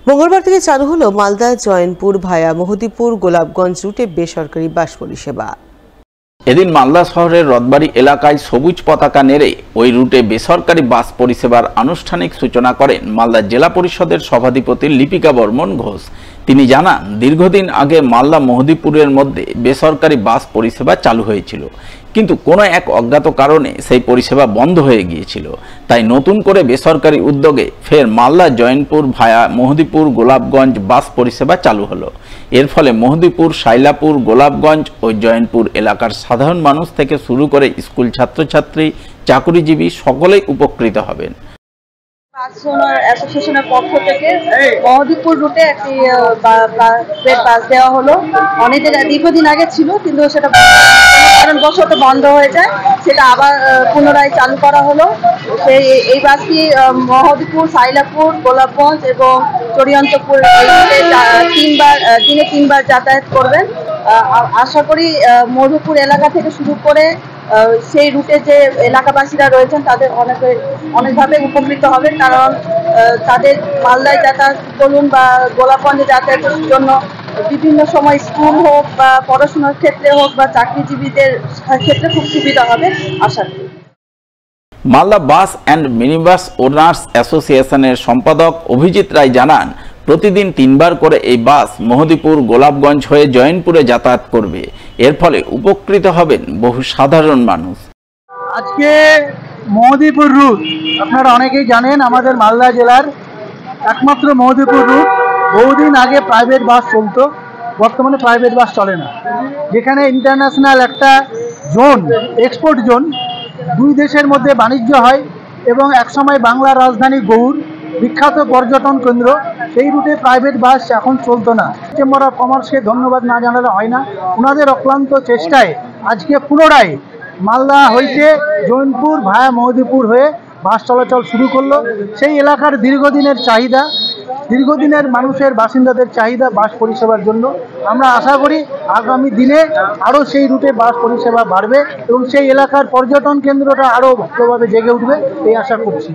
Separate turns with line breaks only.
মঙ্গলবার থেকে চালু হলো মালদা জয়নপুর ভায়া মহদীপুর গোলাপগঞ্জ রুটে বেসরকারি বাস পরিষেবা।
এদিন মালদা শহরের রথবাড়ি এলাকায় সবুজ পতাকা নেড়ে ওই রুটে বেসরকারি বাস পরিষেবার আনুষ্ঠানিক সূচনা করেন মালদা জেলা পরিষদের সভাধিপতি লিপিকা বর্মন ঘোষ। তিনি জানান, দীর্ঘদিন আগে মালদা মহদীপুরের মধ্যে বেসরকারি বাস পরিষেবা চালু হয়েছিল, কিন্তু কোনো এক অজ্ঞাত কারণে সেই পরিষেবা বন্ধ হয়ে গিয়েছিল। তাই নতুন করে বেসরকারি উদ্যোগে ফের মালদা জয়নপুর ভায়া মহদীপুর গোলাপগঞ্জ বাস পরিষেবা চালু হলো। এর ফলে মহদীপুর, শাইলাপুর, গোলাপগঞ্জ ও জয়নপুর এলাকার সাধারণ মানুষ থেকে শুরু করে স্কুল ছাত্রছাত্রী, চাকুরিজীবী সকলেই উপকৃত হবেন।
অ্যাসোসিয়েশনের পক্ষ থেকে মহদীপুর রুটে একটি বাস দেওয়া হলো। অনেকদিন দীর্ঘদিন আগে ছিল, কিন্তু সেটা কারণবশত বন্ধ হয়ে যায়, সেটা আবার পুনরায় চালু করা হলো। এই বাসটি মহদীপুর, শাইলাপুর, গোলাপগঞ্জ এবং চরিয়ন্তপুর দিনে তিনবার যাতায়াত করবেন। আশা করি মধুপুর এলাকা থেকে শুরু করে সেই রুটে যে এলাকাবাসীরা রয়েছেন তাদের অনেকভাবে উপকৃত হবেন, কারণ তাদের মালদায় যাতায়াত বলুন বা গোলাপগঞ্জে যাতায়াতের জন্য বিভিন্ন সময় স্কুল হোক বা পড়াশোনার ক্ষেত্রে হোক বা চাকরিজীবীদের ক্ষেত্রে খুব সুবিধা হবে আশা করি।
মালদা বাস অ্যান্ড মিনিবাস ওনার্স অ্যাসোসিয়েশনের সম্পাদক অভিজিৎ রায় জানান, প্রতিদিন 3 বার করে এই বাস মহদীপুর, গোলাপগঞ্জ হয়ে জয়নপুরে যাতায়াত করবে। এর ফলে উপকৃত হবেন বহু সাধারণ মানুষ।
আজকে মহদীপুর রুট আপনারা অনেকেই জানেন, আমাদের মালদা জেলার একমাত্র মহদীপুর রুট। বহুদিন আগে প্রাইভেট বাস চলতো, বর্তমানে প্রাইভেট বাস চলে না। যেখানে ইন্টারন্যাশনাল একটা জোন, এক্সপোর্ট জোন, দুই দেশের মধ্যে বাণিজ্য হয় এবং একসময় বাংলার রাজধানী গৌড় বিখ্যাত পর্যটন কেন্দ্র, সেই রুটে প্রাইভেট বাস এখন চলতো না। চেম্বার অফ কমার্সকে ধন্যবাদ না জানালে হয় না। ওনাদের অক্লান্ত চেষ্টায় আজকে পুনরায় মালদা হইতে জয়নপুর ভায়া মহদীপুর হয়ে বাস চলাচল শুরু করলো। সেই এলাকার দীর্ঘদিনের মানুষের বাসিন্দাদের চাহিদা বাস পরিষেবার জন্য। আমরা আশা করি আগামী দিনে আরও সেই রুটে বাস পরিষেবা বাড়বে এবং সেই এলাকার পর্যটন কেন্দ্রটা আরও ভালোভাবে জেগে উঠবে, এই আশা করছি।